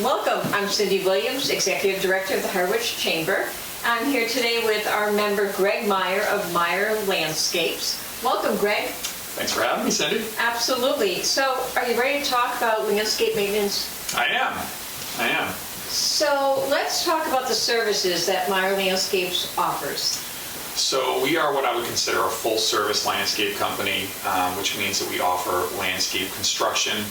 Welcome. I'm Cindy Williams, Executive Director of the Harwich Chamber. I'm here today with our member Greg Meyer of Meyer Landscapes. Welcome, Greg. Thanks for having me, Cindy. Absolutely. So, are you ready to talk about landscape maintenance? I am. So, let's talk about the services that Meyer Landscapes offers. So we are what I would consider a full-service landscape company, which means that we offer landscape construction.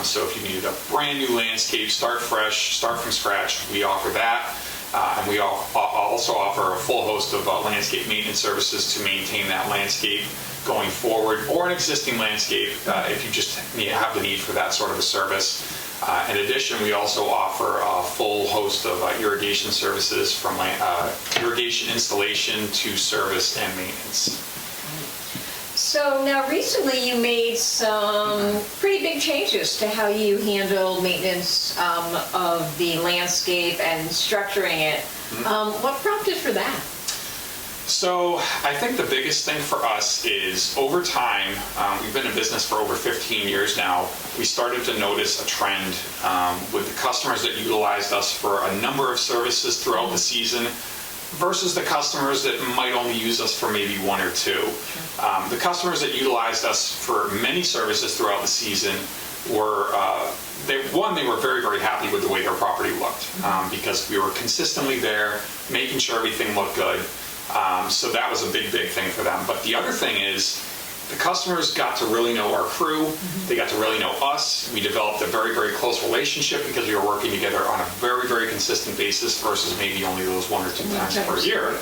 So if you needed a brand new landscape, start fresh, start from scratch, we offer that. And we also offer a full host of landscape maintenance services to maintain that landscape going forward, or an existing landscape if you just have the need for that sort of a service. In addition, we also offer a full host of irrigation services, from irrigation installation to service and maintenance. So now recently you made some pretty big changes to how you handle maintenance of the landscape and structuring it. What prompted for that? So I think the biggest thing for us is, over time, we've been in business for over 15 years now, we started to notice a trend with the customers that utilized us for a number of services throughout the season versus the customers that might only use us for maybe one or two. The customers that utilized us for many services throughout the season were, they were very, very happy with the way their property looked because we were consistently there, making sure everything looked good. So that was a big, big thing for them. But the other thing is, the customers got to really know our crew. They got to really know us. We developed a very, very close relationship because we were working together on a very, very consistent basis versus maybe only those one or two times per year.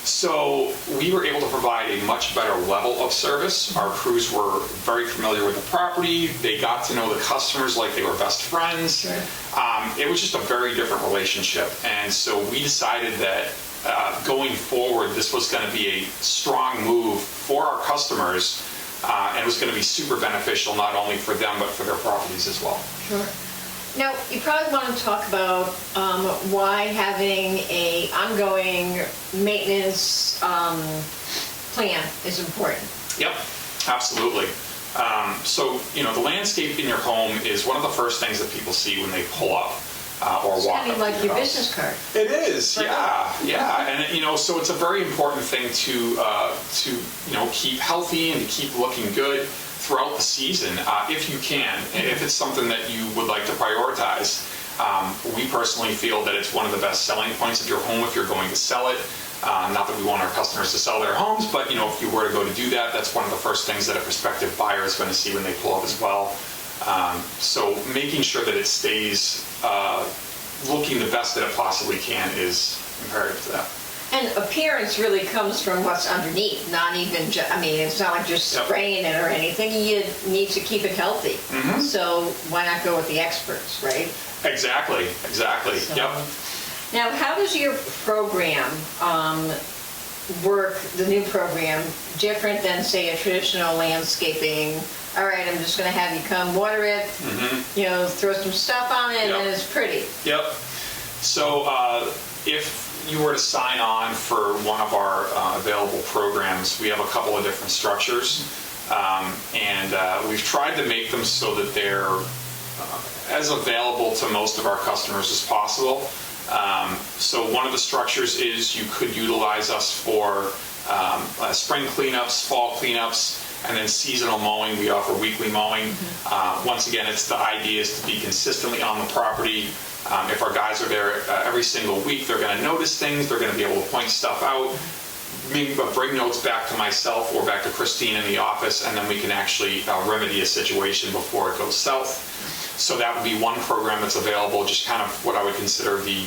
So we were able to provide a much better level of service. Our crews were very familiar with the property. They got to know the customers like they were best friends. It was just a very different relationship. And so we decided that going forward, this was going to be a strong move for our customers, and it was going to be super beneficial not only for them but for their properties as well. Sure. Now, you probably want to talk about why having an ongoing maintenance plan is important. Yep, absolutely. So, the landscape in your home is one of the first things that people see when they pull up. Or walk kind of like your business card. It is, yeah, and so it's a very important thing to keep healthy and to keep looking good throughout the season, if you can, and if it's something that you would like to prioritize. We personally feel that it's one of the best selling points of your home if you're going to sell it. Not that we want our customers to sell their homes, but if you were to go to do that, that's one of the first things that a prospective buyer is going to see when they pull up as well. So making sure that it stays looking the best that it possibly can is imperative to that. And appearance really comes from what's underneath, not even it's not like just spraying it or anything. You need to keep it healthy. So why not go with the experts, right? Exactly. So, yep. Now, how does your program work, the new program, different than, say, a traditional landscaping? All right, I'm just going to have you come water it, throw some stuff on it, and then it's pretty. Yep. So if you were to sign on for one of our available programs, we have a couple of different structures, and we've tried to make them so that they're as available to most of our customers as possible. So one of the structures is you could utilize us for spring cleanups, fall cleanups, and then seasonal mowing. We offer weekly mowing. Once again, the idea is to be consistently on the property. If our guys are there every single week, they're going to notice things. They're going to be able to point stuff out, maybe bring notes back to myself or back to Christine in the office, and then we can actually remedy a situation before it goes south. So that would be one program that's available, just kind of what I would consider the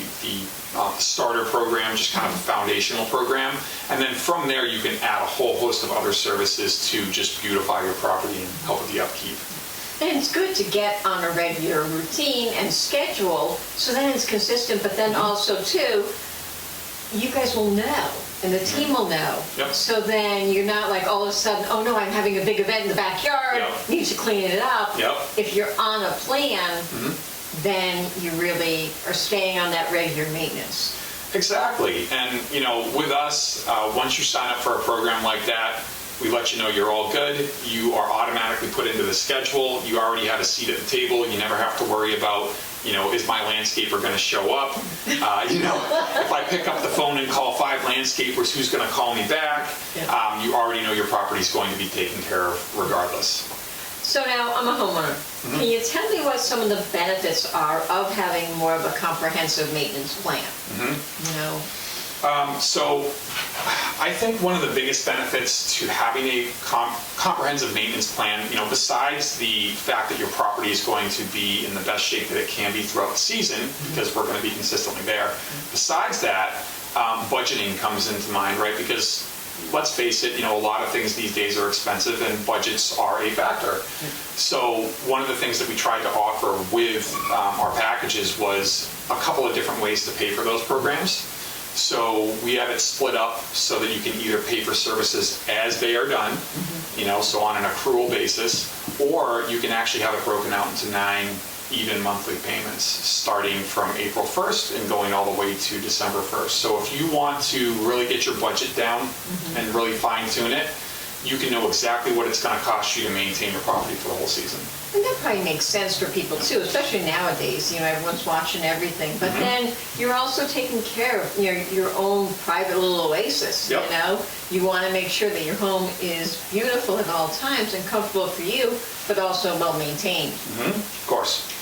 starter program, just kind of a foundational program. And then from there, you can add a whole host of other services to just beautify your property and help with the upkeep. And it's good to get on a regular routine and schedule, so then it's consistent, but then also, too, you guys will know, and the team will know. Yep. So then you're not like all of a sudden, oh no, I'm having a big event in the backyard, need to clean it up. Yep. If you're on a plan, then you really are staying on that regular maintenance. Exactly. And, with us, once you sign up for a program like that, We let you know you're all good. You are automatically put into the schedule. You already have a seat at the table. You never have to worry about, is my landscaper going to show up? If I pick up the phone and call 5 landscapers, who's going to call me back? You already know your property's going to be taken care of regardless. So now I'm a homeowner. Can you tell me what some of the benefits are of having more of a comprehensive maintenance plan? So I think one of the biggest benefits to having a comprehensive maintenance plan, besides the fact that your property is going to be in the best shape that it can be throughout the season, because we're going to be consistently there, besides that, budgeting comes into mind, right? Because let's face it, a lot of things these days are expensive and budgets are a factor. So one of the things that we tried to offer with our packages was a couple of different ways to pay for those programs. So we have it split up so that you can either pay for services as they are done, so on an accrual basis, or you can actually have it broken out into 9 even monthly payments starting from April 1st and going all the way to December 1st. So if you want to really get your budget down and really fine tune it, you can know exactly what it's going to cost you to maintain your property for the whole season. And that probably makes sense for people too, especially nowadays, everyone's watching everything. But then you're also taking care of your own private little oasis, You want to make sure that your home is beautiful at all times and comfortable for you, but also well maintained. Of course.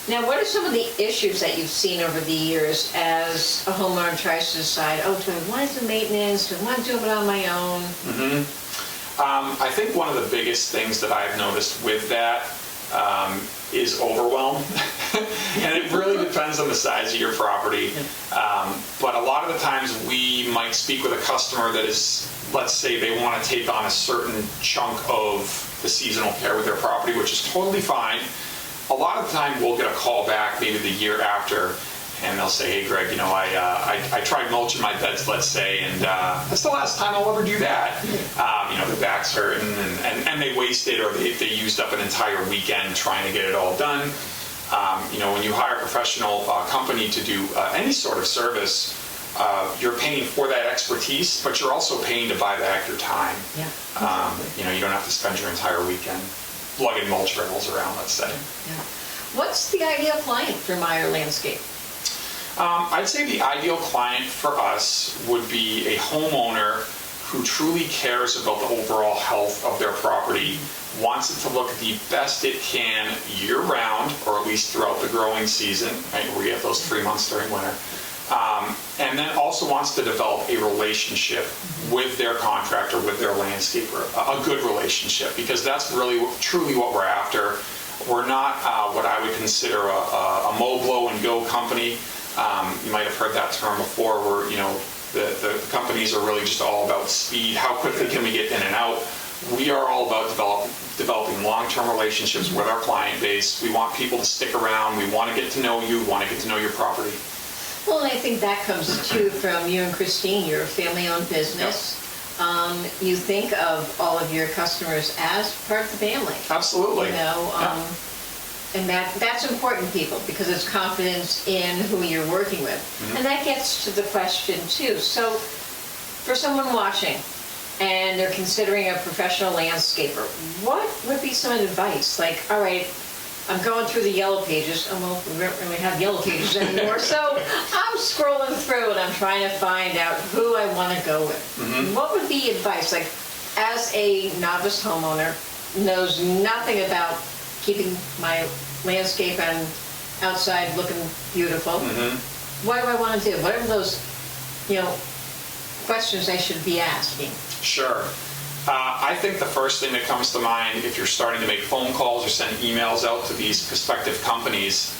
Now, what are some of the issues that you've seen over the years as a homeowner tries to decide, do I want to do maintenance? Do I want to do it on my own? I think one of the biggest things that I've noticed with that is overwhelm. And it really depends on the size of your property. But a lot of the times we might speak with a customer that is, let's say they want to take on a certain chunk of the seasonal care with their property, which is totally fine. A lot of the time we'll get a call back maybe the year after, and they'll say, hey Greg, I tried mulching my beds, let's say, and that's the last time I'll ever do that. The back's hurting, and they wasted, or they used up an entire weekend trying to get it all done. When you hire a professional company to do any sort of service, you're paying for that expertise, but you're also paying to buy back your time. You don't have to spend your entire weekend lugging mulch rails around, let's say. What's the ideal client for Meyer Landscape? I'd say the ideal client for us would be a homeowner who truly cares about the overall health of their property, wants it to look the best it can year-round, or at least throughout the growing season, right, where we have those 3 months during winter, and then also wants to develop a relationship with their contractor, with their landscaper, a good relationship, because that's really truly what we're after. We're not what I would consider a mow, blow, and go company. You might have heard that term before, where the companies are really just all about speed. How quickly can we get in and out? We are all about developing long-term relationships with our client base. We want people to stick around. We want to get to know you. We want to get to know your property. Well, and I think that comes too from you and Christine. You're a family-owned business. You think of all of your customers as part of the family. Absolutely. And that's important, people, because it's confidence in who you're working with. And that gets to the question too. So for someone watching and they're considering a professional landscaper, what would be some advice? Like, all right, I'm going through the yellow pages. Well, we don't really have yellow pages anymore. So I'm scrolling through and I'm trying to find out who I want to go with. What would be advice? Like, as a novice homeowner, knows nothing about keeping my landscape and outside looking beautiful. What do I want to do? What are those, questions I should be asking? Sure. I think the first thing that comes to mind, if you're starting to make phone calls or send emails out to these prospective companies,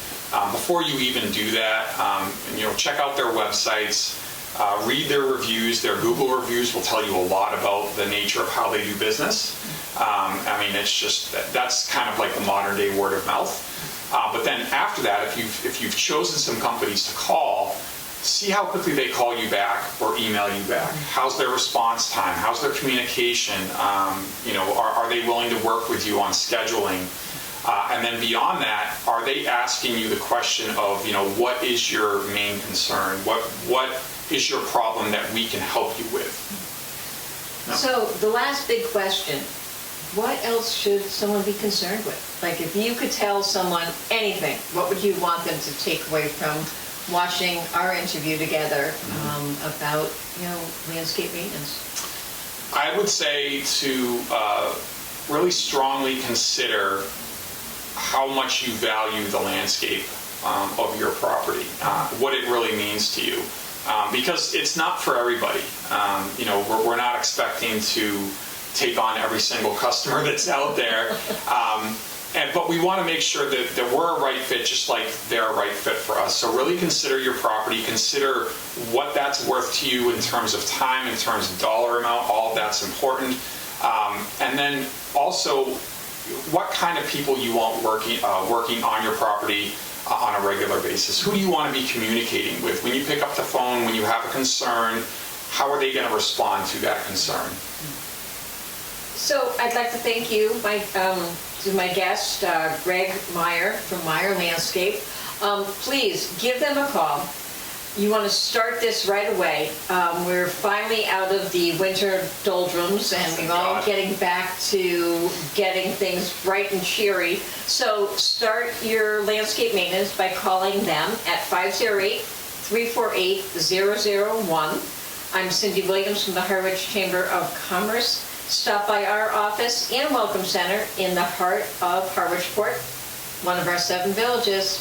before you even do that, check out their websites, read their reviews. Their Google reviews will tell you a lot about the nature of how they do business. It's just, that's kind of like the modern day word of mouth. But then after that, if you've chosen some companies to call, see how quickly they call you back or email you back. How's their response time? How's their communication? Are they willing to work with you on scheduling? And then beyond that, are they asking you the question of, what is your main concern? What is your problem that we can help you with? No. So the last big question, what else should someone be concerned with? Like if you could tell someone anything, what would you want them to take away from watching our interview together about, landscape maintenance? I would say to really strongly consider how much you value the landscape of your property, what it really means to you. Because it's not for everybody. We're not expecting to take on every single customer that's out there. But we want to make sure that we're a right fit, just like they're a right fit for us. So really consider your property, consider what that's worth to you in terms of time, in terms of dollar amount, all of that's important. And then also, what kind of people you want working on your property on a regular basis. Who do you want to be communicating with? When you pick up the phone, when you have a concern, how are they going to respond to that concern? So I'd like to thank you, to my guest, Greg Meyer from Meyer Landscape. Please give them a call. You want to start this right away. We're finally out of the winter doldrums and we're all getting back to getting things bright and cheery. So start your landscape maintenance by calling them at 508-348-001. I'm Cindy Williams from the Harwich Chamber of Commerce. Stop by our office and Welcome Center in the heart of Harwichport, one of our 7 villages.